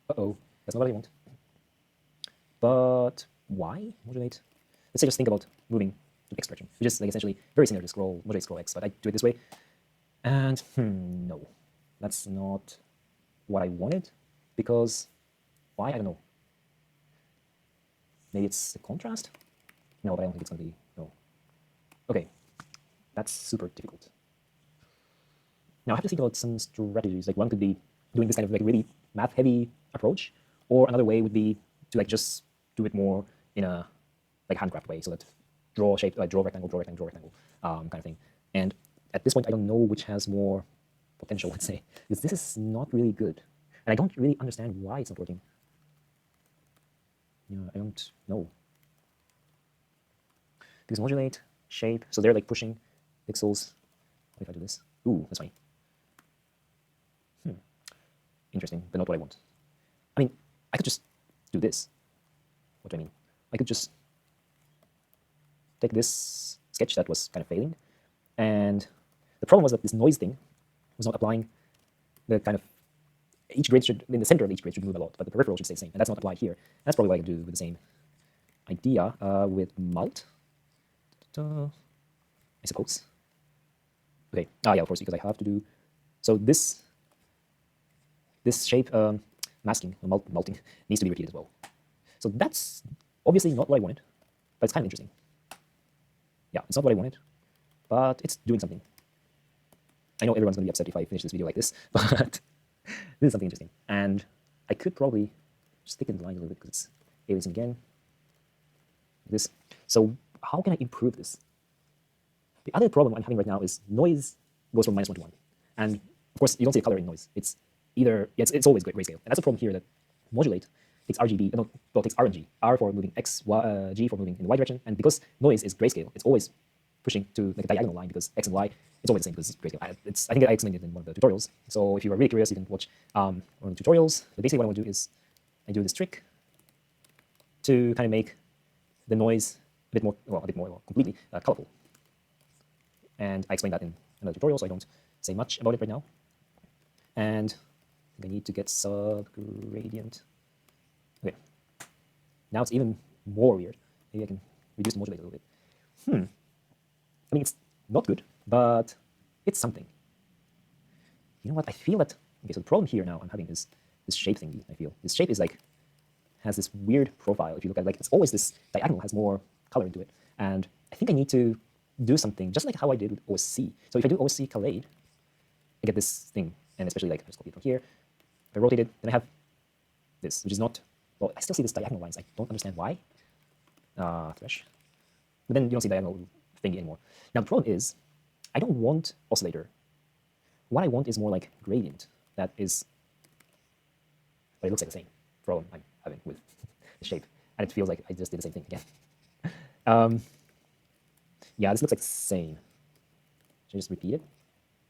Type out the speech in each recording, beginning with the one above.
Uh-oh, that's not what I want. But why modulate? Let's say just think about moving to x direction, which is like essentially very similar to scroll, modulate scroll x, but I do it this way. And no, that's not what I wanted, because why? I don't know. Maybe it's the contrast? No, but I don't think it's going to be, no. Okay, that's super difficult. Now I have to think about some strategies. Like one could be doing this kind of like really math-heavy approach, or another way would be to like just do it more in a like handcraft way, so that draw shape, like draw rectangle, draw rectangle, draw rectangle, kind of thing. And at this point, I don't know which has more potential, let's say, because this is not really good, and I don't really understand why it's not working. Yeah, I don't know. Because modulate, shape, so they're like pushing pixels. What if I do this? Ooh, that's funny. Interesting, but not what I want. I mean, I could just do this. What do I mean? I could just take this sketch that was kind of failing, and the problem was that this noise thing was not applying the kind of, each grid should, in the center of each grid should move a lot, but the peripheral should stay the same, and that's not applied here. That's probably what I could do with the same idea with mult, I suppose. Okay, yeah, of course, because I have to do, so this shape masking, or multing, needs to be repeated as well. So that's obviously not what I wanted, but it's kind of interesting. Yeah, it's not what I wanted, but it's doing something. I know everyone's going to be upset if I finish this video like this, but this is something interesting. And I could probably just thicken the line a little bit because it's aliasing again. This. So how can I improve this? The other problem I'm having right now is noise goes from -1 to 1. And of course, you don't see the color in noise. It's either, yeah, it's always grayscale. And that's a problem here, that modulate takes RGB, no, well, takes R and G. R for moving X, y, G for moving in the Y direction. And because noise is grayscale, it's always pushing to like a diagonal line, because X and Y, it's always the same because it's grayscale. I think I explained it in one of the tutorials. So if you are really curious, you can watch one of the tutorials. But basically what I want to do is I do this trick to kind of make the noise a bit more, well, completely colorful. And I explained that in another tutorial, so I don't say much about it right now. And I think I need to get subgradient. Okay. Now it's even more weird. Maybe I can reduce the modulate a little bit. I mean, it's not good, but it's something. You know what? I feel that, okay, so the problem here now I'm having is this shape thingy, I feel. This shape is like, has this weird profile. If you look at it, like, it's always this diagonal has more color into it. And I think I need to do something just like how I did with OSC. So if I do OSC Kalade, I get this thing. And especially like, I just copy it from here. If I rotate it, then I have this, which is not, well, I still see this diagonal lines. I don't understand why. Thresh. But then you don't see diagonal thingy anymore. Now the problem is, I don't want oscillator. What I want is more like gradient. That is, but it looks like the same problem I'm having with the shape. And it feels like I just did the same thing again. Yeah, this looks like the same. Should I just repeat it?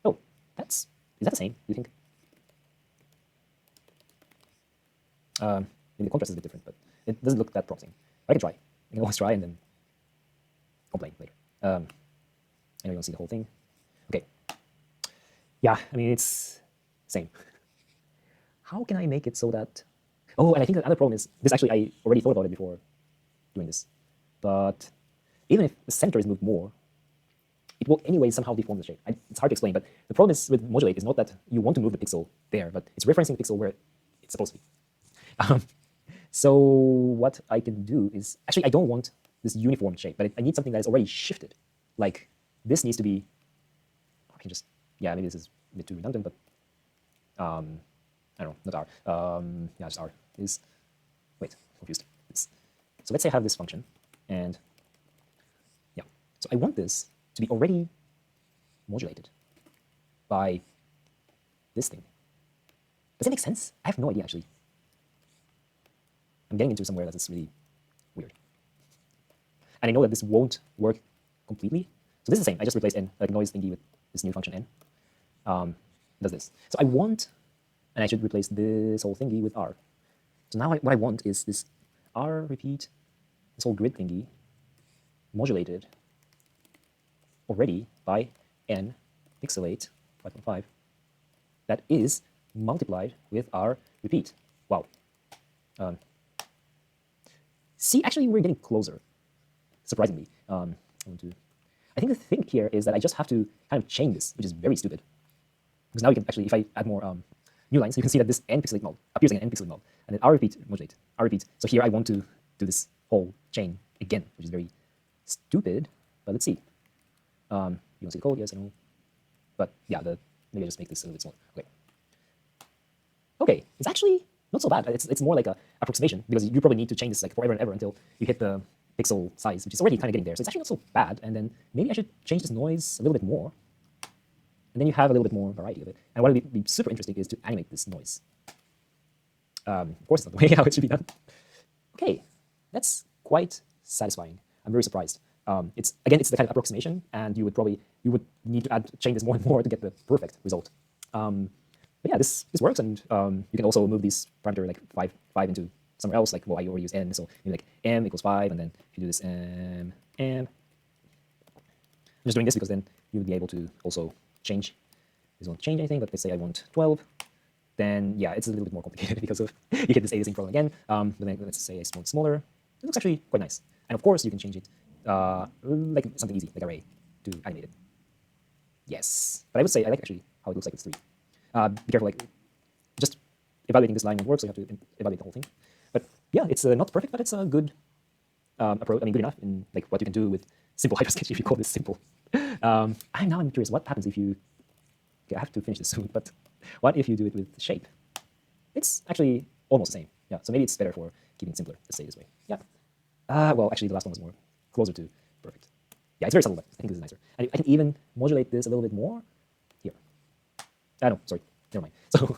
Oh, is that the same, do you think? Maybe the contrast is a bit different, but it doesn't look that promising. I can try. I can always try and then complain later. I know you don't see the whole thing. Okay. Yeah, I mean, it's same. How can I make it so that... Oh, and I think the other problem is, this actually, I already thought about it before doing this. But even if the center is moved more, it will anyway somehow deform the shape. It's hard to explain, but the problem is with modulate is not that you want to move the pixel there, but it's referencing the pixel where it's supposed to be. So what I can do is, actually I don't want this uniform shape, but I need something that is already shifted. Like this needs to be, I can just, yeah, maybe this is a bit too redundant, but I don't know, not R. Yeah, just R is, wait, confused. So let's say I have this function, and yeah, so I want this to be already modulated by this thing. Does it make sense? I have no idea, actually. I'm getting into somewhere that is really weird. And I know that this won't work completely. So this is the same. I just replaced n, like noise thingy, with this new function n. Does this. So I want, and I should replace this whole thingy with r. So now what I want is this r repeat, this whole grid thingy, modulated already by n pixelate 5.5. That is multiplied with r repeat. Wow. See, actually, we're getting closer, surprisingly. I think the thing here is that I just have to kind of chain this, which is very stupid. Because now we can actually, if I add more new lines, you can see that this n pixelate null appears in an n pixelate null. And then rrepeat modulate, rrepeat. So here I want to do this whole chain again, which is very stupid. But let's see. You want to see the code? Yes, I know. But yeah, maybe I just make this a little bit smaller. Okay. Okay, it's actually not so bad. It's more like a approximation, because you probably need to change this like forever and ever until you hit the pixel size, which is already kind of getting there. So it's actually not so bad. And then maybe I should change this noise a little bit more. And then you have a little bit more variety of it. And what would be super interesting is to animate this noise. Of course, it's not the way how it should be done. Okay, that's quite satisfying. I'm very surprised. It's the kind of approximation, and you would need to change this more and more to get the perfect result. But yeah, this works, and you can also move this parameter like 5 into somewhere else. Like, well, I already use n, so maybe like m equals 5, and then if you do this m, I'm just doing this because then you would be able to also change. This won't change anything, but let's say I want 12. Then yeah, it's a little bit more complicated because of you get this aliasing problem again. But then let's say I want smaller. It looks actually quite nice. And of course, you can change it like something easy, like array, to animate it. Yes, but I would say I like actually how it looks like it's 3. Be careful, like just evaluating this line won't work, so you have to evaluate the whole thing. But yeah, it's not perfect, but it's a good approach. I mean, good enough in like what you can do with simple hypersketch if you call this simple. I'm curious what happens if you. Okay, I have to finish this soon, but what if you do it with shape? It's actually almost the same. Yeah, so maybe it's better for keeping it simpler. Let's say it this way. Yeah. Well, actually, the last one was more closer to perfect. Yeah, it's very subtle, but I think this is nicer. And I can even modulate this a little bit more here. No, sorry, never mind. So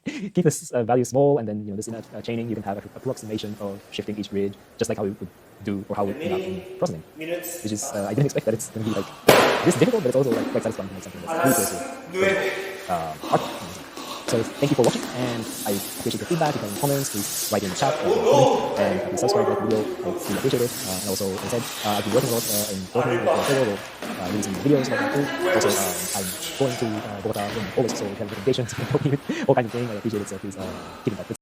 keep this value small, and then this chaining, you can have an approximation of shifting each grid, just like how we would do, or how we would in processing. Which is, I didn't expect that it's going to be like this difficult, but it's also like quite satisfying to make something that's really close to So thank you for watching, and I appreciate your feedback. You can comments, please write in the chat, comment, and please subscribe, like the video. I really appreciate it. And also, as I said, I've been working a lot in Berkeley with Material, releasing videos like that too. Also, I'm going to Bogota in August, so if you have recommendations, you can help me with all kinds of things. I appreciate it, so please keep in touch.